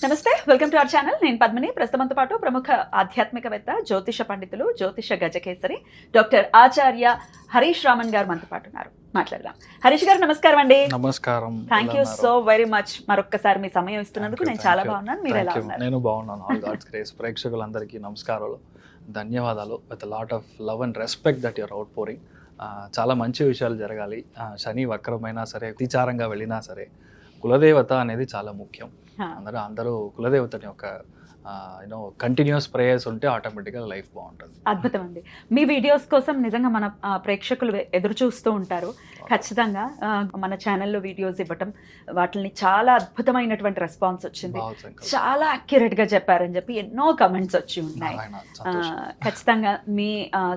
నమస్తే, welcome to our channel. నేను పద్మిని. ప్రస్తుతంతో పాటు ప్రముఖ ఆధ్యాత్మికవేత్త, జ్యోతిష పండితులు, జ్యోతిష గజకేసరి డాక్టర్ ఆచార్య హరీష్ రామన్ గారు మనతో పాటు ఉన్నారు. మాట్లాడదాం. హరీష్ గారు నమస్కారం అండి. నమస్కారం. Thank you so very much. మరొక్కసారి మీ సమయం ఇస్తున్నందుకు నేను చాలా బాగున్నాను. మీరు ఎలా ఉన్నారు? నేను బాగున్నాను. All God's grace. ప్రేక్షకులందరికీ నమస్కారాలు, ధన్యవాదాలు. With lot of love and respect that your outpouring. చాలా మంచి విషయాలు జరగాలి. శని వక్రమైనా సరే, అతిచారంగా వెళ్ళినా సరే, కులదేవత అనేది చాలా ముఖ్యం. అందరూ కులదేవతని ఒక కంటిన్యూస్ ప్రేయర్స్ ఉంటే ఆటోమేటిక్గా లైఫ్ బాగుంటుంది. అద్భుతం అండి. మీ వీడియోస్ కోసం నిజంగా మన ప్రేక్షకులు ఎదురు చూస్తూ ఉంటారు. ఖచ్చితంగా మన ఛానల్లో వీడియోస్ ఇవ్వటం, వాటిని చాలా అద్భుతమైనటువంటి రెస్పాన్స్ వచ్చింది. చాలా అక్యురేట్ గా చెప్పారని చెప్పి ఎన్నో కమెంట్స్ వచ్చి ఉన్నాయి. ఖచ్చితంగా మీ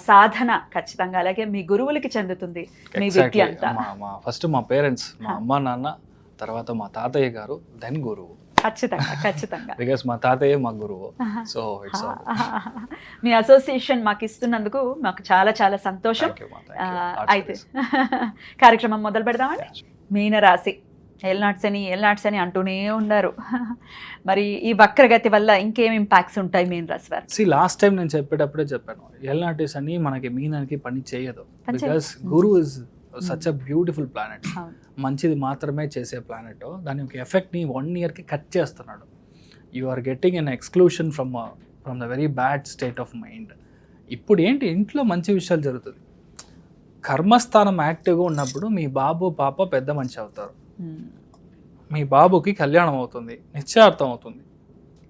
సాధన ఖచ్చితంగా అలాగే మీ గురువులకి చెందుతుంది మీ విద్య అంతా. ఫస్ట్ మా పేరెంట్స్, మా అమ్మ నాన్న, తర్వాత మా తాతయ్య గారు, దెన్ గురువు. ఖచ్చితంగా బికాస్ మా తాతయ్య మా గురువు. సో ఇట్స్ మీ అసోసియేషన్ మాకు ఇస్తున్నందుకు మాకు చాలా చాలా సంతోషం. అయితే కార్యక్రమం మొదలు పెడదామండి. మీనరాశి ఏళ్ళనాట్స్ అని అంటూనే ఉన్నారు. మరి ఈ వక్రగతి వల్ల ఇంకేం ఇంపాక్ట్స్ ఉంటాయి మీన రాశి వారు? లాస్ట్ టైం నేను చెప్పేటప్పుడే చెప్పాను, ఏళ్ళనాటిస్ అని మనకి మీనానికి పని చేయదు. Because Guru is such a beautiful planet. మంచిది మాత్రమే చేసే ప్లానెట్. దాని యొక్క ఎఫెక్ట్ని 1 yearకి కట్ చేస్తున్నాడు. You are getting an exclusion from the very bad state of mind. ఇప్పుడు ఏంటి, ఇంట్లో మంచి విషయాలు జరుగుతుంది. కర్మస్థానం యాక్టివ్గా ఉన్నప్పుడు మీ బాబు పాప పెద్ద మనిషి అవుతారు. మీ బాబుకి కళ్యాణం అవుతుంది, నిశ్చయార్థం అవుతుంది.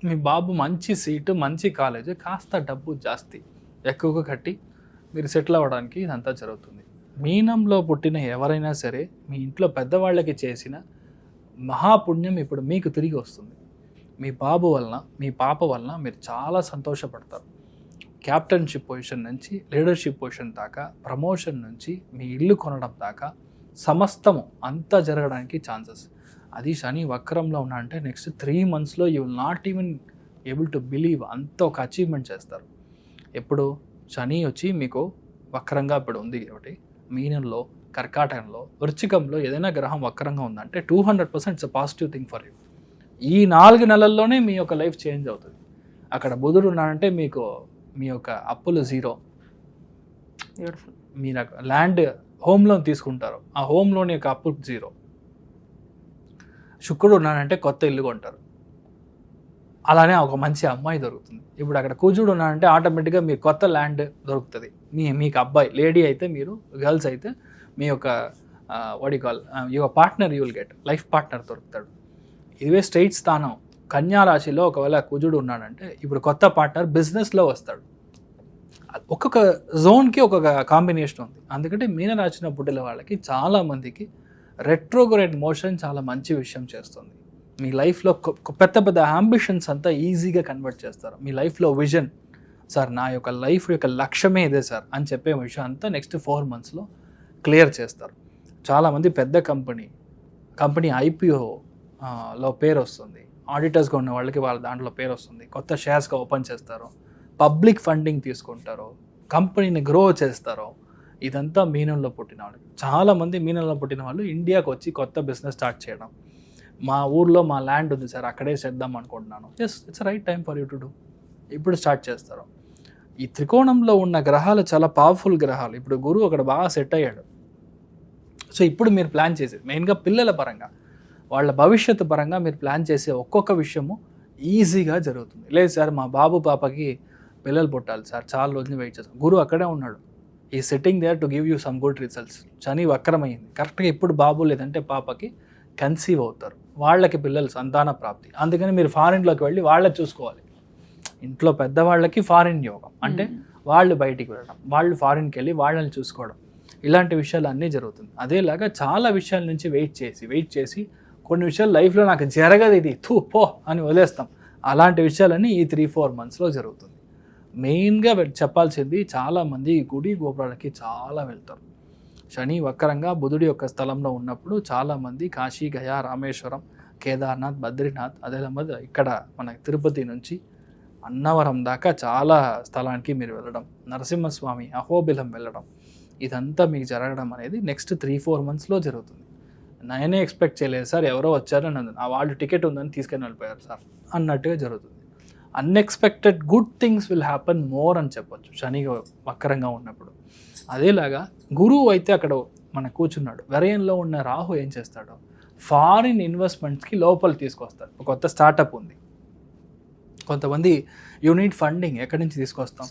మీ బాబు మంచి సీటు, మంచి కాలేజ్, కాస్త డబ్బు జాస్తి ఎక్కువగా కట్టి మీరు సెటిల్ అవ్వడానికి ఇదంతా జరుగుతుంది. మీనంలో పుట్టిన ఎవరైనా సరే మీ ఇంట్లో పెద్దవాళ్ళకి చేసిన మహాపుణ్యం ఇప్పుడు మీకు తిరిగి వస్తుంది. మీ బాబు వలన, మీ పాప వలన మీరు చాలా సంతోషపడతారు. క్యాప్టెన్షిప్ పొజిషన్ నుంచి లీడర్షిప్ పొజిషన్ దాకా, ప్రమోషన్ నుంచి మీ ఇల్లు కొనడం దాకా సమస్తము అంతా జరగడానికి ఛాన్సెస్. అది శని వక్రంలో ఉన్నా అంటే నెక్స్ట్ 3 monthsలో you will not even able to believe అంత ఒక అచీవ్మెంట్ చేస్తారు. ఎప్పుడు శని వచ్చి మీకు వక్రంగా ఇప్పుడు ఉంది కాబట్టి మీనంలో, కర్కాటకంలో, వృశ్చికంలో ఏదైనా గ్రహం వక్రంగా ఉందంటే 200% it's a positive thing for you. ఈ 4 నెలల్లోనే మీ యొక్క లైఫ్ చేంజ్ అవుతుంది. అక్కడ బుధుడు ఉన్నాడంటే మీకు మీ యొక్క అప్పులు 0. మీరు ల్యాండ్ హోమ్ లోన్ తీసుకుంటారు, ఆ హోమ్ లోన్ యొక్క అప్పులు 0. శుక్రుడు ఉన్నాడంటే కొత్త ఇల్లు కొంటారు. అలానే ఒక మంచి అమ్మాయి దొరుకుతుంది. ఇప్పుడు అక్కడ కుజుడు ఉన్నాడంటే ఆటోమేటిక్గా మీకు కొత్త ల్యాండ్ దొరుకుతుంది. మీకు అబ్బాయి, లేడీ అయితే మీరు, గర్ల్స్ అయితే మీ యొక్క వడికాల్ your partner you will get, life partner దొరుకుతాడు. ఇవే స్ట్రైట్ స్థానం కన్యా రాశిలో ఒకవేళ కుజుడు ఉన్నాడంటే ఇప్పుడు కొత్త పార్ట్నర్ బిజినెస్లో వస్తాడు. ఒక్కొక్క జోన్కి ఒక్కొక్క కాంబినేషన్ ఉంది. అందుకంటే మీనరాశిలో పుట్టిన వాళ్ళకి చాలామందికి రెట్రోగ్రేడ్ మోషన్ చాలా మంచి విషయం చేస్తుంది. మీ లైఫ్లో పెద్ద పెద్ద అంబిషన్స్ అంతా ఈజీగా కన్వర్ట్ చేస్తారు. మీ లైఫ్లో విజన్, సార్ నా యొక్క లైఫ్ యొక్క లక్ష్యమే ఇదే సార్ అని చెప్పే విషయం అంతా నెక్స్ట్ 4 monthsలో క్లియర్ చేస్తారు. చాలామంది పెద్ద కంపెనీ IPOలో పేరు వస్తుంది. ఆడిటర్స్గా ఉన్న వాళ్ళకి వాళ్ళ దాంట్లో పేరు వస్తుంది. కొత్త షేర్స్గా ఓపెన్ చేస్తారు, పబ్లిక్ ఫండింగ్ తీసుకుంటారు, కంపెనీని గ్రో చేస్తారు. ఇదంతా మీనంలో పుట్టిన వాళ్ళు. చాలామంది మీనంలో పుట్టిన వాళ్ళు ఇండియాకి వచ్చి కొత్త బిజినెస్ స్టార్ట్ చేయడం. మా ఊర్లో మా ల్యాండ్ ఉంది సార్, అక్కడే చేద్దాం అనుకుంటున్నాను. It's right time for you to do. ఇప్పుడు స్టార్ట్ చేస్తారు. ఈ త్రికోణంలో ఉన్న గ్రహాలు చాలా పవర్ఫుల్ గ్రహాలు. ఇప్పుడు గురువు అక్కడ బాగా సెట్ అయ్యాడు. సో ఇప్పుడు మీరు ప్లాన్ చేసేది మెయిన్గా పిల్లల పరంగా, వాళ్ళ భవిష్యత్తు పరంగా మీరు ప్లాన్ చేసే ఒక్కొక్క విషయము ఈజీగా జరుగుతుంది. లేదు సార్ మా బాబు పాపకి పిల్లలు పుట్టాలి సార్, చాలా రోజులు వెయిట్ చేస్తాం. గురువు అక్కడే ఉన్నాడు. ఈ setting there to give you some good results. శని వక్రమైంది, కరెక్ట్గా ఇప్పుడు బాబు లేదంటే పాపకి కన్సీవ్ అవుతారు, వాళ్ళకి పిల్లలు సంతాన ప్రాప్తి. అందుకని మీరు ఫారిన్లోకి వెళ్ళి వాళ్ళని చూసుకోవాలి. ఇంట్లో పెద్దవాళ్ళకి ఫారిన్ యోగం అంటే వాళ్ళు బయటికి వెళ్ళడం, వాళ్ళు ఫారిన్కి వెళ్ళి వాళ్ళని చూసుకోవడం, ఇలాంటి విషయాలు అన్నీ జరుగుతుంది. అదేలాగా చాలా విషయాల నుంచి వెయిట్ చేసి కొన్ని విషయాలు లైఫ్లో నాకు జరగదు, ఇది పో అని వదిలేస్తాం. అలాంటి విషయాలన్నీ ఈ 3-4 monthsలో జరుగుతుంది. మెయిన్గా చెప్పాల్సింది, చాలామంది గుడి గోపురాలకి చాలా వెళ్తారు. శని వక్రంగా బుధుడి యొక్క స్థలంలో ఉన్నప్పుడు చాలామంది కాశీ, గయా, రామేశ్వరం, కేదార్నాథ్, బద్రీనాథ్, అదే ఇక్కడ మన తిరుపతి నుంచి అన్నవరం దాకా చాలా స్థలానికి మీరు వెళ్ళడం, నరసింహస్వామి, అహోబిలం వెళ్ళడం, ఇదంతా మీకు జరగడం అనేది నెక్స్ట్ 3-4 monthsలో జరుగుతుంది. నేనే ఎక్స్పెక్ట్ చేయలేదు సార్, ఎవరో వచ్చారని వాళ్ళు టికెట్ ఉందని తీసుకొని వెళ్ళిపోయారు సార్. అన్నట్టుగా జరుగుతుంది. Unexpected good things will happen more అని చెప్పొచ్చు శని వక్రంగా ఉన్నప్పుడు. అదేలాగా గురువు అయితే అక్కడ మన కూర్చున్నాడు. వ్యయంలో ఉన్న రాహు ఏం చేస్తాడు, ఫారిన్ ఇన్వెస్ట్మెంట్స్కి లోపల తీసుకొస్తాడు. ఒక కొత్త స్టార్టప్ ఉంది, కొంతమంది యూనిట్ ఫండింగ్ ఎక్కడి నుంచి తీసుకొస్తాం,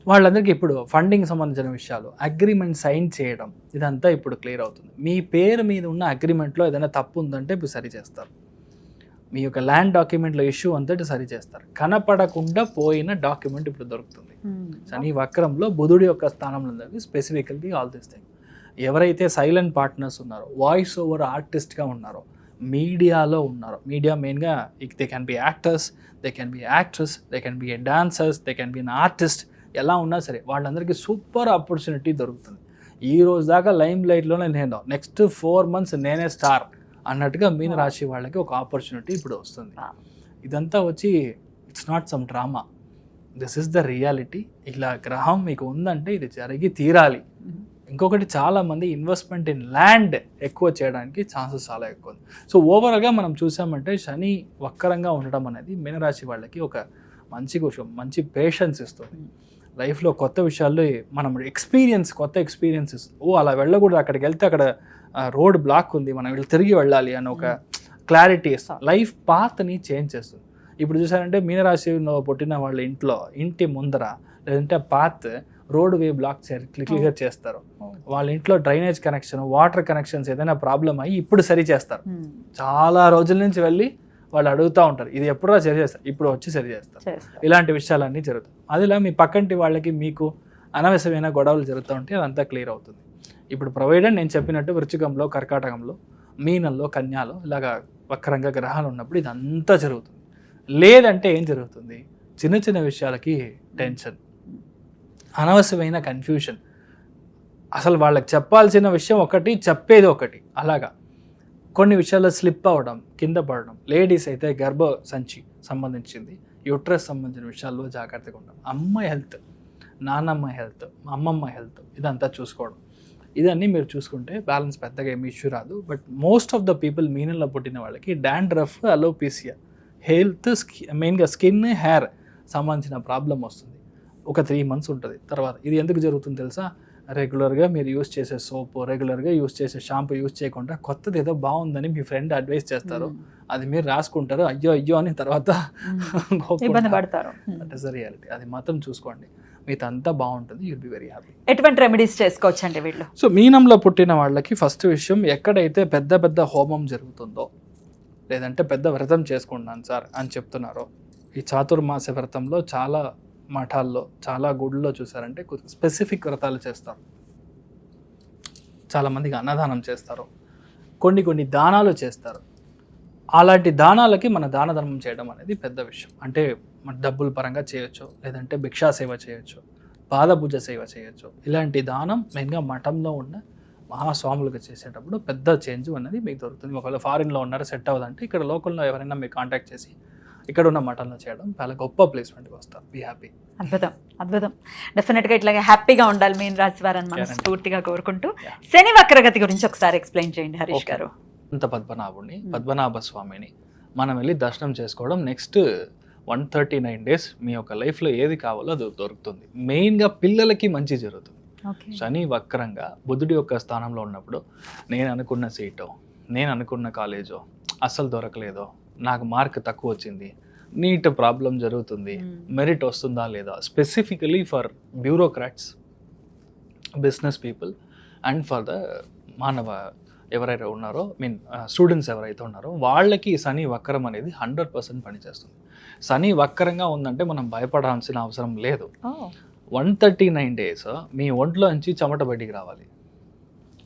వాళ్ళందరికీ ఇప్పుడు ఫండింగ్ సంబంధించిన విషయాలు, అగ్రిమెంట్ సైన్ చేయడం, ఇదంతా ఇప్పుడు క్లియర్ అవుతుంది. మీ పేరు మీద ఉన్న అగ్రిమెంట్లో ఏదైనా తప్పు ఉందంటే ఇప్పుడు సరి చేస్తారు. మీ యొక్క ల్యాండ్ డాక్యుమెంట్లో ఇష్యూ అంతటి సరి చేస్తారు. కనపడకుండా పోయిన డాక్యుమెంట్ ఇప్పుడు దొరుకుతుంది. శని వక్రంలో బుధుడి యొక్క స్థానంలో ఉన్నది స్పెసిఫికల్లీ ఆల్ దిస్ థింగ్. ఎవరైతే సైలెంట్ పార్ట్నర్స్ ఉన్నారో, వాయిస్ ఓవర్ ఆర్టిస్ట్గా ఉన్నారో, మీడియాలో ఉన్నారో, మీడియా మెయిన్గా they can be actors, they can be actress, they can be A dancers, they can be an artist, ఎలా ఉన్నా సరే వాళ్ళందరికీ సూపర్ ఆపర్చునిటీ దొరుకుతుంది. ఈ రోజు దాకా లైమ్ లైట్లోనే నేను, నెక్స్ట్ 4 months నేనే స్టార్ అన్నట్టుగా మీన రాశి వాళ్ళకి ఒక ఆపర్చునిటీ ఇప్పుడు వస్తుంది. ఇదంతా వచ్చి it's not some drama, this is the reality. ఇలా గ్రహం మీకు ఉందంటే ఇది జరిగి తీరాలి. ఇంకొకటి, చాలామంది ఇన్వెస్ట్మెంట్ ఇన్ ల్యాండ్ ఎక్కువ చేయడానికి ఛాన్సెస్ చాలా ఎక్కువ ఉంది. సో ఓవరాల్గా మనం చూసామంటే శని వక్రంగా ఉండడం అనేది మీనరాశి వాళ్ళకి ఒక మంచి విషయం, మంచి పేషెన్స్ ఇస్తుంది. లైఫ్లో కొత్త విషయాల్లో మనం కొత్త ఎక్స్పీరియన్సెస్, అలా వెళ్ళకూడదు, అక్కడికి వెళ్తే అక్కడ రోడ్ బ్లాక్ ఉంది, మనం వీళ్ళు తిరిగి వెళ్ళాలి అని ఒక క్లారిటీ ఇస్తాం. లైఫ్ పాత్ని చేంజ్ చేస్తుంది. ఇప్పుడు చూసారంటే మీనరాశిలో పుట్టిన వాళ్ళ ఇంటి ముందర లేదంటే path roadway block clear చేస్తారు. వాళ్ళ ఇంట్లో డ్రైనేజ్ కనెక్షన్, వాటర్ కనెక్షన్స్ ఏదైనా ప్రాబ్లం అయ్యి ఇప్పుడు సరి చేస్తారు. చాలా రోజుల నుంచి వెళ్ళి వాళ్ళు అడుగుతూ ఉంటారు, ఇది ఎప్పుడో సరి చేస్తారు, ఇప్పుడు వచ్చి సరి చేస్తారు. ఇలాంటి విషయాలన్నీ జరుగుతాయి. అదిలా మీ పక్కంటి వాళ్ళకి మీకు అనవసరమైన గొడవలు జరుగుతూ ఉంటే అదంతా క్లియర్ అవుతుంది. ఇప్పుడు ప్రొవైడెడ్ నేను చెప్పినట్టు వృశ్చికంలో, కర్కాటకంలో, మీనంలో, కన్యాలో ఇలాగా వక్రంగా గ్రహాలు ఉన్నప్పుడు ఇదంతా జరుగుతుంది. లేదంటే ఏం జరుగుతుంది, చిన్న చిన్న విషయాలకి టెన్షన్, అనవసరమైన కన్ఫ్యూషన్, అసలు వాళ్ళకి చెప్పాల్సిన విషయం ఒకటి, చెప్పేది ఒకటి, అలాగా కొన్ని విషయాల్లో స్లిప్ అవ్వడం, కింద పడడం. లేడీస్ అయితే గర్భ సంచి సంబంధించింది, యూట్రస్ సంబంధించిన విషయాల్లో జాగ్రత్తగా ఉండడం. అమ్మాయి హెల్త్, నాన్నమ్మ హెల్త్, అమ్మమ్మ హెల్త్, ఇదంతా చూసుకోవడం. ఇదన్నీ మీరు చూసుకుంటే బ్యాలెన్స్ పెద్దగా ఏమి ఇష్యూ రాదు. But most of the people మీనంలో పుట్టిన వాళ్ళకి డాండ్రఫ్, అలోపీసియా, హెల్త్, మెయిన్గా స్కిన్, హెయిర్ సంబంధించిన ప్రాబ్లం వస్తుంది. ఒక 3 months ఉంటుంది. తర్వాత ఇది ఎందుకు జరుగుతుంది తెలుసా, రెగ్యులర్గా మీరు యూస్ చేసే సోప్, రెగ్యులర్గా యూస్ చేసే షాంపూ యూస్ చేయకుండా కొత్తది ఏదో బాగుందని మీ ఫ్రెండ్ అడ్వైస్ చేస్తారు, అది మీరు రాసుకుంటారు, అయ్యో అని తర్వాత ఇబ్బంది పడతారు. That is the reality. అది మాత్రం చూసుకోండి, మీతో అంతా బాగుంటుంది, యుల్ బి వెరీ హ్యాపీ. ఎటువంటి రెమెడీస్ చేసుకోవచ్చు అండి వీళ్ళు? సో మీనంలో పుట్టిన వాళ్ళకి ఫస్ట్ విషయం, ఎక్కడైతే పెద్ద పెద్ద హోమం జరుగుతుందో లేదంటే పెద్ద వ్రతం చేసుకుంటున్నాను సార్ అని చెప్తున్నారో, ఈ చాతుర్మాస వ్రతంలో చాలా మఠాల్లో, చాలా గుళ్ళలో చూసారంటే స్పెసిఫిక్ వ్రతాలు చేస్తారు. చాలామందికి అన్నదానం చేస్తారు, కొన్ని దానాలు చేస్తారు. అలాంటి దానాలకి మన దాన ధర్మం చేయడం అనేది పెద్ద విషయం. అంటే మన డబ్బుల పరంగా చేయొచ్చు, లేదంటే భిక్షా సేవ చేయొచ్చు, పాదపూజ సేవ చేయొచ్చు. ఇలాంటి దానం మెయిన్గా మఠంలో ఉన్న మహాస్వాములకు చేసేటప్పుడు పెద్ద చేంజ్ అనేది మీకు దొరుకుతుంది. ఒకవేళ ఫారిన్లో ఉన్నారు, సెట్ అవ్వదంటే ఇక్కడ లోకల్లో ఎవరైనా మీకు కాంటాక్ట్ చేసి ఇక్కడ ఉన్న మఠంలో చేయడం చాలా గొప్ప ప్లేస్మెంట్కి వస్తారు. Be happy. అద్భుతం. డెఫినెట్గా ఇట్లాగే హ్యాపీగా ఉండాలి మీన రాశి వారని మనస్ఫూర్తిగా కోరుకుంటూ, శని వక్రగతి గురించి ఒకసారి ఎక్స్ప్లెయిన్ చేయండి హరీష్ గారు. పద్మనాభుడిని, పద్మనాభ స్వామిని మనం వెళ్ళి దర్శనం చేసుకోవడం. నెక్స్ట్ 139 days మీ యొక్క లైఫ్లో ఏది కావాలో అది దొరుకుతుంది. మెయిన్గా పిల్లలకి మంచి జరుగుతుంది. శని వక్రంగా బుధుడి యొక్క స్థానంలో ఉన్నప్పుడు నేను అనుకున్న సీటో, నేను అనుకున్న కాలేజో అస్సలు దొరకలేదో, నాకు మార్క్ తక్కువ వచ్చింది, నీట్ ప్రాబ్లం జరుగుతుంది, మెరిట్ వస్తుందా లేదా, specifically for bureaucrats, business people and for the మానవ ఎవరైతే ఉన్నారో, స్టూడెంట్స్ ఎవరైతే ఉన్నారో వాళ్ళకి శని వక్రం అనేది 100% పనిచేస్తుంది. శని వక్రంగా ఉందంటే మనం భయపడాల్సిన అవసరం లేదు. 139 days మీ ఒంట్లో నుంచి చెమట బయటికి రావాలి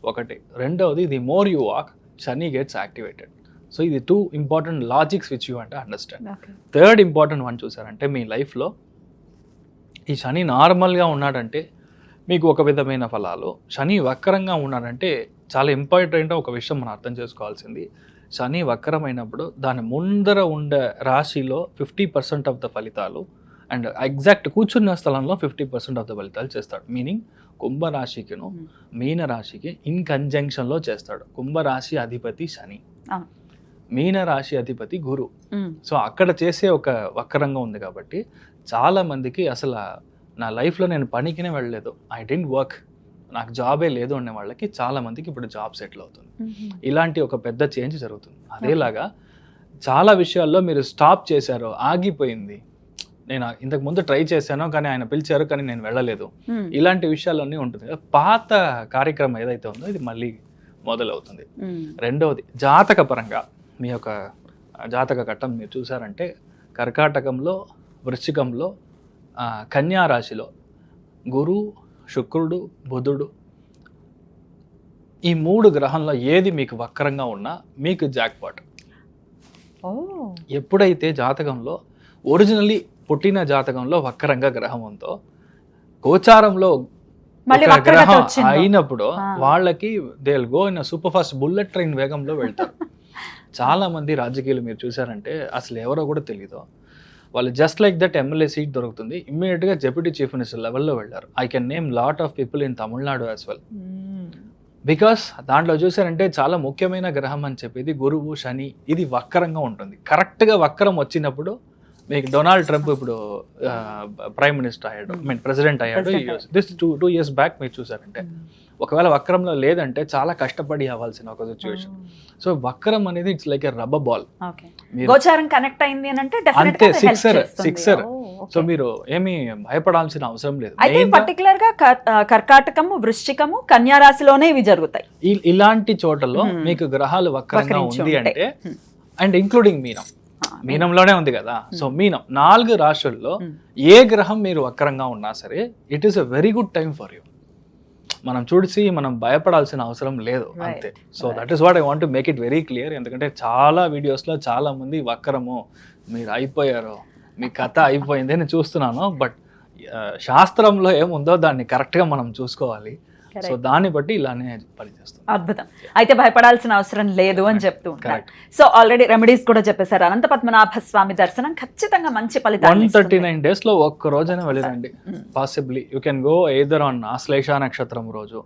ఒకటి. రెండవది, the more you walk, Shani gets activated. So ఇది 2 important లాజిక్స్ విచ్ యూ అంటే అండర్స్టాండ్. థర్డ్ ఇంపార్టెంట్ వన్ చూసారంటే, మీ లైఫ్లో ఈ శని నార్మల్గా ఉన్నాడంటే మీకు ఒక విధమైన ఫలాలు, శని వక్రంగా ఉన్నాడంటే చాలా ఇంపార్టెంట్ ఒక విషయం మనం అర్థం చేసుకోవాల్సింది. శని వక్రమైనప్పుడు దాని ముందర ఉండే రాశిలో 50% ఆఫ్ ద ఫలితాలు అండ్ ఎగ్జాక్ట్ కూర్చున్న స్థలంలో 50% ఆఫ్ ద ఫలితాలు చేస్తాడు. మీనింగ్ కుంభరాశికిను మీన రాశికి ఇన్ కంజంక్షన్లో చేస్తాడు. కుంభరాశి అధిపతి శని, మీన రాశి అధిపతి గురు. మ్మ్. సో అక్కడ చేసే ఒక వక్రంగా ఉంది కాబట్టి చాలా మందికి అసలు నా లైఫ్లో నేను పనికినే వెళ్ళలేదు, ఐ డెంట్ వర్క్, నాకు జాబే లేదు అనే వాళ్ళకి చాలా మందికి ఇప్పుడు జాబ్ సెటిల్ అవుతుంది. మ్మ్. ఇలాంటి ఒక పెద్ద చేంజ్ జరుగుతుంది. అదేలాగా చాలా విషయాల్లో మీరు స్టాప్ చేశారు, ఆగిపోయింది, నేను ఇంతకు ముందు ట్రై చేశాను కానీ ఆయన పిలిచారు కానీ నేను వెళ్ళలేదు, మ్మ్. ఇలాంటి విషయాలన్నీ ఉంటుంది కదా. పాత కార్యక్రమం ఏదైతే ఉందో ఇది మళ్ళీ మొదలవుతుంది. మ్మ్. రెండవది జాతక పరంగా మీ యొక్క జాతక ఘట్టం మీరు చూసారంటే కర్కాటకంలో, వృశ్చికంలో, కన్యా రాశిలో గురు, శుక్రుడు, బుధుడు, ఈ 3 గ్రహంలో ఏది మీకు వక్రంగా ఉన్నా మీకు జాక్పాట్. ఓ. ఎప్పుడైతే జాతకంలో ఒరిజినల్లీ పుట్టిన జాతకంలో వక్రంగా గ్రహం ఉందో గోచారంలో మళ్ళీ ఒక వక్రగతి గ్రహం వచ్చిందో. అయినప్పుడు ఆ. వాళ్ళకి they will go in super fast bullet train వేగంలో వెళ్తారు. చాలా మంది రాజకీయాలు మీరు చూసారంటే అసలు ఎవరో కూడా తెలియదు, వాళ్ళు just like that MLA seat దొరుకుతుంది, ఇమ్మీడియట్గా డెప్యూటీ చీఫ్ మినిస్టర్ లెవెల్లో వెళ్ళారు. I can name lot of people in Tamil Nadu as well. Hmm. Because దాంట్లో చూసారంటే చాలా ముఖ్యమైన గ్రహం అని చెప్పేది గురువు, శని, ఇది వక్రంగా ఉంటుంది. కరెక్ట్గా వక్రం వచ్చినప్పుడు మీకు డొనాల్డ్ ట్రంప్ ఇప్పుడు ప్రైమ్ మినిస్టర్ అయ్యాడు, ఐ మీన్ ప్రెసిడెంట్ అయ్యాడు. దిస్ 2 years బ్యాక్ మీరు చూసారంటే ఒకవేళ వక్రంలో లేదంటే చాలా కష్టపడి అవ్వాల్సిన ఒక సిచ్యువేషన్. సో వక్రం అనేది it's like a rubber ball. Okay. గోచారం కనెక్ట్ అయింది అని అంటే definitely అంతే, అది help చేస్తుంది. సిక్సర్. ఓ, ఓకే. సో మీరు ఏమీ భయపడాల్సిన అవసరం లేదు. అయితే Main గా పర్టికులర్ గా కర్కాటకము, వృశ్చికము, కన్యా రాశిలోనే ఇవి జరుగుతాయి. ఇలాంటి చోటలో మీకు గ్రహాలు వక్రంగా వక్రించి ఉంది ఉంటే. అంటే అండ్ ఇంక్లూడింగ్ మీనం, మీనంలోనే ఉంది కదా. సో మీనం 4 రాశుల్లో ఏ గ్రహం మీరు వక్రంగా ఉన్నా సరే it is a very good time for you. మనం చూసి మనం భయపడాల్సిన అవసరం లేదు అంతే. So that is what I want to make it very clear. ఎందుకంటే చాలా వీడియోస్లో చాలా మంది వక్రము, మీరు అయిపోయారు, మీ కథ అయిపోయింది అని చూస్తున్నాను. బట్ శాస్త్రంలో ఏముందో దాన్ని కరెక్ట్గా మనం చూసుకోవాలి. సో దాన్ని బట్టి ఇలానే పనిచేస్తుంది. అద్భుతం. అయితే భయపడాల్సిన అవసరం లేదు అని చెప్తూ ఉంటారు. సో ఆల్రెడీ రెమెడీస్ కూడా చెప్పేశారు. అనంత పద్మనాభ స్వామి దర్శనం ఖచ్చితంగా మంచి ఫలితాలు 139 days లో ఒక్క రోజైనా వెళ్ళిరండి. Possibly you can go either on Ashlesha నక్షత్రం రోజు,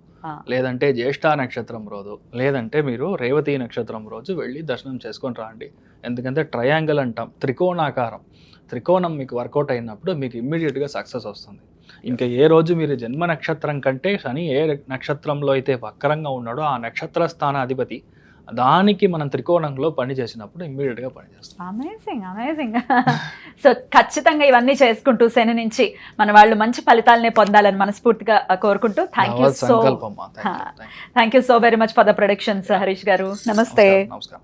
లేదంటే జ్యేష్ఠ నక్షత్రం రోజు, లేదంటే మీరు రేవతి నక్షత్రం రోజు వెళ్ళి దర్శనం చేసుకొని రండి. ఎందుకంటే ట్రయాంగిల్ అంటాం, త్రికోణాకారం, త్రికోణం మీకు వర్కౌట్ అయినప్పుడు మీకు ఇమ్మీడియట్గా సక్సెస్ వస్తుంది. ఇంకా ఏ రోజు మీరు జన్మ నక్షత్రం కంటే శని ఏ నక్షత్రంలో అయితే వక్రంగా ఉన్నాడో ఆ నక్షత్ర స్థానాధిపతి దానికి మనం త్రికోణంలో పని చేసినప్పుడు ఇమ్మీడియట్గా పనిచేస్తాం. Amazing, amazing. సో ఖచ్చితంగా ఇవన్నీ చేసుకుంటూ శని నుంచి మన వాళ్ళు మంచి ఫలితాలనే పొందాలని మనస్ఫూర్తిగా కోరుకుంటూ thank you so very much for the productions Harish గారు. నమస్తే. నమస్కారం.